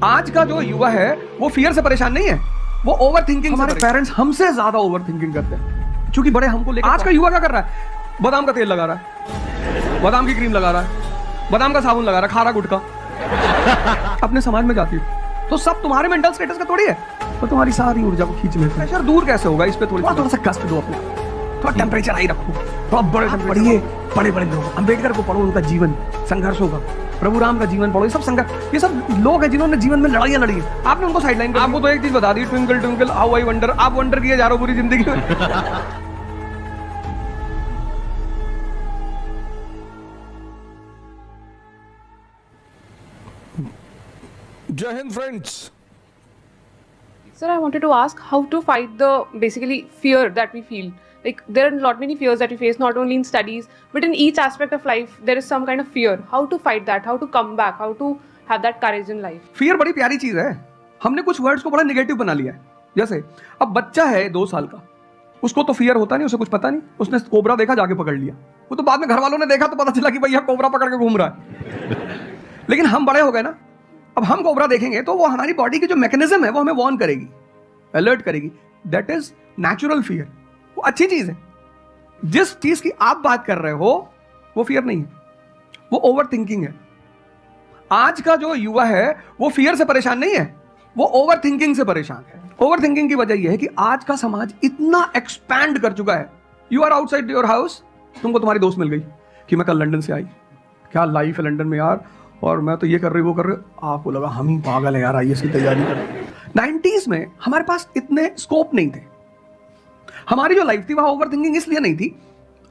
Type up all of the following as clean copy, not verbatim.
आज का जो युवा है वो फियर से परेशान नहीं है, वो ओवर थिंकिंग। हमारे पेरेंट्स हमसे ज्यादा ओवर थिंकिंग करते हैं क्योंकि बड़े हमको लेकर। आज का युवा क्या कर रहा है? बादाम का तेल लगा रहा है, बादाम की क्रीम लगा रहा है, बादाम का साबुन लगा रहा है, खा रहा गुटखा। अपने समाज में जाती है तो सब तुम्हारे मेंटल स्टेटस का थोड़ी है, तो तुम्हारी सारी ऊर्जा को खींच लेते हैं। प्रेशर दूर कैसे होगा? इस पे थोड़ा सा कष्ट दो अपना, थोड़ा टेम्परेचर हाई रखो, थोड़ा बड़े पढ़िए, बड़े बड़े लोग, अंबेडकर को पढ़ो, उनका जीवन संघर्षों का, प्रभु राम का जीवन पढ़ो। ये सब संघर्ष, ये सब लोग हैं जिन्होंने जीवन में लड़ाइयां लड़ी है। आपने उनको साइडलाइन कर, आपको तो एक चीज बता दी, twinkle twinkle how I wonder. आप वंडर किए जा रहे हो पूरी जिंदगी में। Jai Hind, friends. Sir, I wanted to ask how to fight the basically fear that we feel. Like there are not many fears that we face, not only in studies, but in each aspect of life, there is some kind of fear. How to fight that? How to come back? How to have that courage in life? Fear बड़ी प्यारी चीज है। हमने कुछ words को बड़ा negative बना लिया है। जैसे अब बच्चा है 2 साल का, उसको तो फियर होता नहीं, उसे कुछ पता नहीं, उसने कोबरा देखा, जाके पकड़ लिया। वो तो बाद में घर वालों ने देखा तो पता चला कि भैया कोबरा पकड़ के घूम रहा है। लेकिन हम बड़े हो गए ना, अब हम कोबरा देखेंगे तो वो हमारी बॉडी की जो मैकेनिज्म है वो हमें वार्न करेगी, अलर्ट करेगी। That is natural fear. वो अच्छी चीज है। जिस चीज की आप बात कर रहे हो वो फियर नहीं है, वो ओवर थिंकिंग है। आज का जो युवा है वो फियर से परेशान नहीं है, वो ओवर थिंकिंग से परेशान है। ओवर थिंकिंग की वजह यह है कि आज का समाज इतना एक्सपैंड कर चुका है। You are outside your house, तुमको तुम्हारी दोस्त मिल गई कि मैं कल लंदन से आई, क्या लाइफ है लंदन में यार, और मैं तो ये कर रही वो कर रही। आपको लगा हम ही पागल है यार, आईएएस की तैयारी कर रहे हैं। 90s में हमारे पास इतने स्कोप नहीं थे। हमारी जो लाइफ थी वहां ओवर थिंकिंग इसलिए नहीं थी,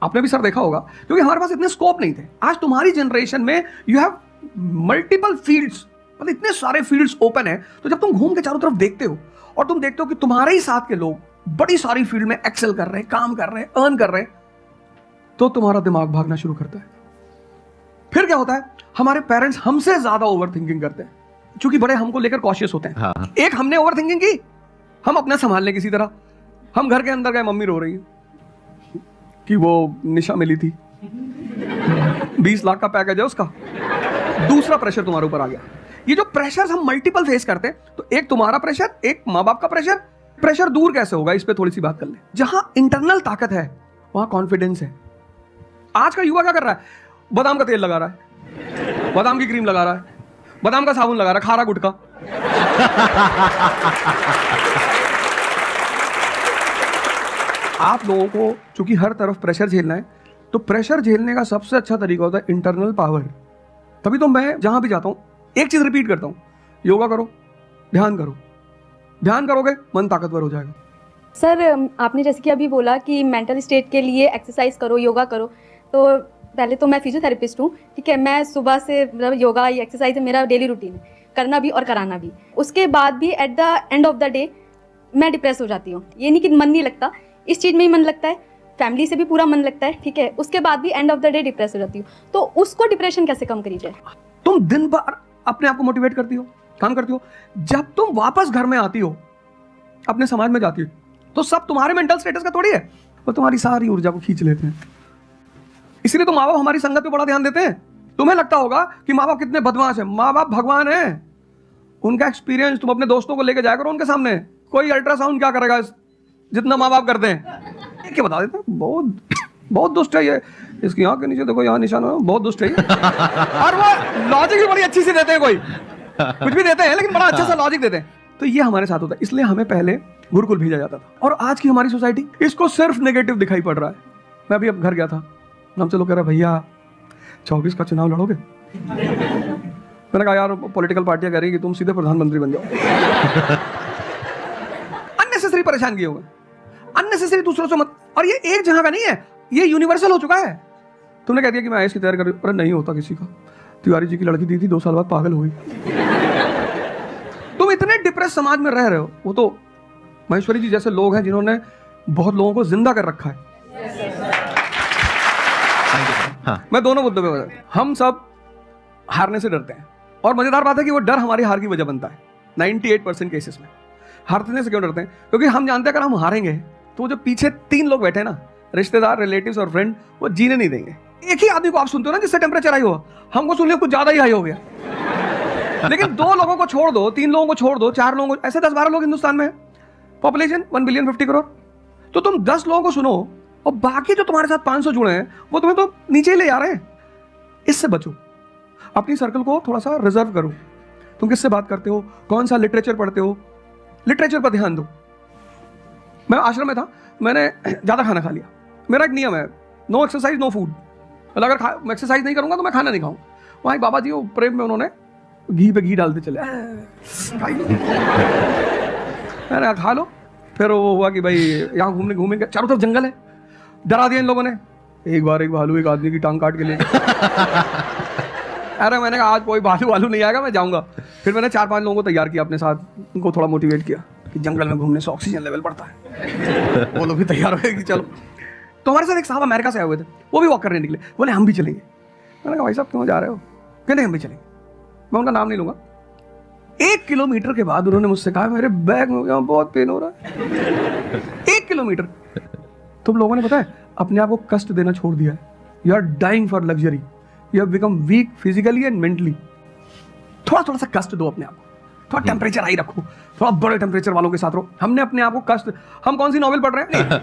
आपने भी सर देखा होगा, क्योंकि हमारे पास इतने स्कोप नहीं थे। आज तुम्हारी जनरेशन में यू हैव मल्टीपल फील्ड्स, मतलब इतने सारे फील्ड्स ओपन है। तो जब तुम घूम के चारों तरफ देखते हो और तुम देखते हो कि तुम्हारे ही साथ के लोग बड़ी सारी फील्ड में एक्सेल कर रहे हैं, काम कर रहे हैं, अर्न कर रहे हैं, तो तुम्हारा दिमाग भागना शुरू करता है। फिर क्या होता है? हमारे पेरेंट्स हमसे ज्यादा ओवर थिंकिंग करते हैं क्योंकि बड़े हमको लेकर कॉशियस होते हैं। हाँ। एक हमने ओवर थिंकिंग की, हम अपना संभाल लें किसी तरह। हम घर के अंदर गए, मम्मी रो रही है कि वो निशा मिली थी, 20 लाख का पैकेज है उसका। दूसरा प्रेशर तुम्हारे ऊपर आ गया। ये जो प्रेशर हम मल्टीपल फेस करते हैं, तो एक तुम्हारा प्रेशर, एक माँ बाप का प्रेशर। प्रेशर दूर कैसे होगा? इस पे थोड़ी सी बात कर ले। जहां इंटरनल ताकत है वहां कॉन्फिडेंस है। आज का युवा क्या कर रहा है? बादाम का तेल लगा रहा है, बादाम की क्रीम लगा रहा है, बादाम का साबुन लगा रहा है, खा रहा गुटखा। आप लोगों को चूंकि हर तरफ प्रेशर झेलना है, तो प्रेशर झेलने का सबसे अच्छा तरीका होता है इंटरनल पावर। तभी तो मैं जहां भी जाता हूं एक चीज रिपीट करता हूं, योगा करो, ध्यान करो। ध्यान करोगे मन ताकतवर हो जाएगा। सर, आपने जैसे कि अभी बोला कि मेंटल स्टेट के लिए एक्सरसाइज करो, योगा करो, तो पहले तो मैं फिजियोथेरेपिस्ट हूँ, ठीक है। मैं सुबह से मतलब योगा या एक्सरसाइज मेरा डेली रूटीन है, करना भी और कराना भी। उसके बाद भी at the end of the day मैं डिप्रेस हो जाती हूँ। ये नहीं कि मन नहीं लगता, इस चीज़ में ही मन लगता है, फैमिली से भी पूरा मन लगता है, ठीक है। उसके बाद भी end of the day depress हो जाती हूँ। तो उसको डिप्रेशन कैसे कम करी जाए? तुम दिन भर अपने आप को मोटिवेट करती हो, काम करती हो, जब तुम वापस घर में आती हो, अपने समाज में जाती हो, तो सब तुम्हारे मेंटल स्टेटस का थोड़ी है, वो तुम्हारी सारी ऊर्जा को खींच लेते हैं। इसलिए तो माँ बाप हमारी संगत पे बड़ा ध्यान देते हैं। तुम्हें लगता होगा कि माँ बाप कितने बदमाश हैं। माँ बाप भगवान है। उनका एक्सपीरियंस तुम अपने दोस्तों को लेकर जाया करो उनके सामने। कोई अल्ट्रासाउंड क्या करेगा जितना माँ बाप करते हैं। क्या बता देते हैं, बहुत दुष्ट है ये, इसकी आंख के नीचे देखो यहाँ निशान है, बहुत दुष्ट है ये। और वो लॉजिक भी बड़ी अच्छी सी देते हैं, कोई कुछ भी देते हैं लेकिन बड़ा अच्छा सा लॉजिक देते हैं। तो ये हमारे साथ होता है। इसलिए हमें पहले गुरुकुल भेजा जाता था, और आज की हमारी सोसाइटी इसको सिर्फ नेगेटिव दिखाई पड़ रहा है। मैं अभी अब घर गया था, हमसे लोग कह रहे भैया 24 का चुनाव लड़ोगे? मैंने कहा यार पॉलिटिकल पार्टियां कह रही कि तुम सीधे प्रधानमंत्री बन जाओ। अननेसेसरी परेशान किए होंगे, अननेसेसरी दूसरों से मत। और ये एक जगह का नहीं है, ये यूनिवर्सल हो चुका है। तुमने कह दिया कि मैं आईएएस की तैयारी कर रही हूं, अरे नहीं होता किसी का। तिवारी जी की लड़की दी थी, 2 साल बाद पागल हो गई। तुम इतने डिप्रेस समाज में रह रहे हो। वो तो महेश्वरी जी जैसे लोग हैं जिन्होंने बहुत लोगों को जिंदा कर रखा है। हाँ। मैं दोनों मुद्दों पे बता, हम सब हारने से डरते हैं, और मजेदार बात है कि वो डर हमारी हार की वजह बनता है। 98% केसेस में हारने से क्यों डरते हैं? क्योंकि हम जानते हैं अगर हम हारेंगे तो वो जो पीछे 3 लोग बैठे ना, रिश्तेदार, रिलेटिव्स और फ्रेंड, वो जीने नहीं देंगे। एक ही आदमी को आप सुनते हो ना जिससे टेम्परेचर हाई हुआ, हमको सुन लिया कुछ ज्यादा ही हाई हो गया। लेकिन 2 लोगों को छोड़ दो, 3 लोगों को छोड़ दो, 4 लोगों को, ऐसे 10-12 लोग हिंदुस्तान में है, पॉपुलेशन 1 बिलियन 50 करोड़। तो तुम 10 लोगों को सुनो और बाकी जो तुम्हारे साथ 500 जुड़े हैं वो तुम्हें तो नीचे ही ले जा रहे हैं। इससे बचो, अपनी सर्कल को थोड़ा सा रिजर्व करो। तुम किससे बात करते हो, कौन सा लिटरेचर पढ़ते हो, लिटरेचर पर ध्यान दो। मैं आश्रम में था, मैंने ज़्यादा खाना खा लिया। मेरा एक नियम है, नो एक्सरसाइज नो फूड। मतलब अगर एक्सरसाइज नहीं करूंगा तो मैं खाना नहीं खाऊंगा। वहाँ एक बाबा जी, वो प्रेम में उन्होंने घी पे घी डालते चले, मैंने खा लो। फिर वो हुआ कि भाई यहाँ घूमेंगे, चारों तरफ जंगल है, डरा दिया इन लोगों ने। एक बार एक भालू एक आदमी की टांग काट के ले अरे मैंने कहा आज कोई भालू नहीं आएगा, मैं जाऊंगा। फिर मैंने 4-5 लोगों को तैयार किया अपने साथ, उनको थोड़ा मोटिवेट किया कि जंगल में घूमने से ऑक्सीजन लेवल बढ़ता है। वो लोग भी तैयार हो गए कि चलो। तो हमारे साथ एक साहब अमेरिका से आए हुए थे, वो भी वॉक करने निकले, बोले हम भी चलेंगे। मैंने कहा भाई साहब क्यों जा रहे हो? कहते हम भी चलेंगे। मैं उनका नाम नहीं लूंगा। 1 किलोमीटर के बाद उन्होंने मुझसे कहा मेरे बैग में यहाँ बहुत पेन हो रहा है। 1 किलोमीटर। तुम लोगों ने पता है अपने आप को कष्ट देना छोड़ दिया है। You are dying for luxury, you have become weak physically and mentally. थोड़ा सा कष्ट दो अपने आप को, थोड़ा टेम्परेचर हाई रखो, थोड़ा बड़े टेम्परेचर वालों के साथ रहो। हमने अपने आप को कष्ट, हम कौन सी नॉवेल पढ़ रहे हैं? नहीं।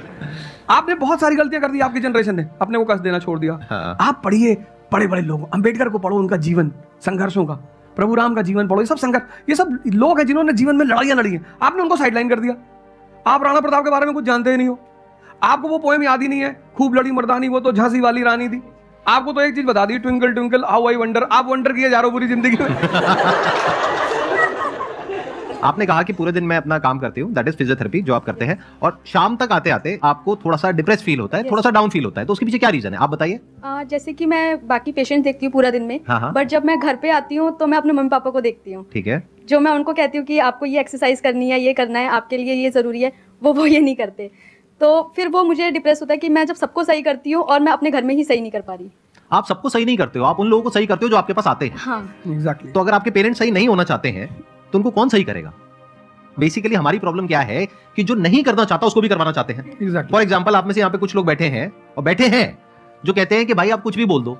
आपने बहुत सारी गलतियां कर दी, आपकी जनरेशन ने अपने को कष्ट देना छोड़ दिया। आप पढ़िए बड़े बड़े लोग, अंबेडकर को पढ़ो, उनका जीवन संघर्षों का, प्रभु राम का जीवन पढ़ो। ये सब संघर्ष, ये सब लोग हैं जिन्होंने जीवन में लड़ाइयां लड़ी हैं। आपने उनको साइडलाइन कर दिया। आप राणा प्रताप के बारे में कुछ जानते ही नहीं हो, आपको वो पोएम याद ही नहीं है, खूब लड़ी मर्दानी वो तो झांसी वाली रानी थी। आपको तो एक चीज बता दी, twinkle twinkle how I wonder. आप वंडर किए जा रहे हो पूरी जिंदगी में। आपने कहा कि पूरे दिन मैं अपना काम करती हूँ, दैट इज फिजियोथेरेपी जो आप करते हैं, और शाम तक आते आते आपको थोड़ा सा डिप्रेस फील होता है, थोड़ा सा डाउन फील होता है, तो उसके पीछे क्या रीजन है आप बताइए। जैसे कि मैं बाकी पेशेंट देखती हूँ पूरा दिन में, हाँ। बट जब मैं घर पे आती हूँ तो मैं अपने मम्मी पापा को देखती हूँ। ठीक है। जो मैं उनको कहती हूँ कि आपको ये एक्सरसाइज करनी है, ये करना है, आपके लिए ये ज़रूरी है, वो ये नहीं करते। तो फिर वो मुझे डिप्रेस होता है कि मैं जब सबको सही करती हूँ और मैं अपने घर में ही सही नहीं कर पा रही। आप सबको सही नहीं करते हो, आप उन लोगों को सही करते हो जो आपके पास आते हैं। हाँ एग्जैक्टली। तो अगर आपके पेरेंट्स सही नहीं होना चाहते हैं तो उनको कौन सही करेगा? बेसिकली हमारी प्रॉब्लम क्या है कि जो नहीं करना चाहता उसको भी करवाना चाहते हैं। एग्जैक्टली। फॉर एग्जाम्पल, आप में से यहाँ पे कुछ लोग बैठे हैं और बैठे हैं जो कहते हैं कि भाई आप कुछ भी बोल दो,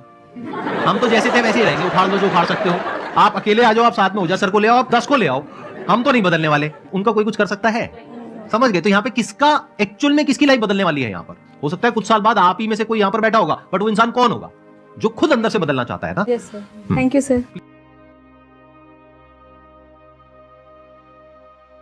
हम तो जैसे थे वैसे ही रहेंगे, उखाड़ दो जो उखाड़ सकते हो, आप अकेले आ जाओ, आप साथ में हो जा, सर को ले आओ, आप 10 को ले आओ, हम तो नहीं बदलने वाले। उनका कोई कुछ कर सकता है? समझ गए? तो यहाँ पे किसका एक्चुअल में किसकी लाइफ बदलने वाली है? यहाँ पर हो सकता है कुछ साल बाद आप ही में से कोई यहाँ पर बैठा होगा, बट वो इंसान कौन होगा? जो खुद अंदर से बदलना चाहता है ना। Yes sir, thank you sir.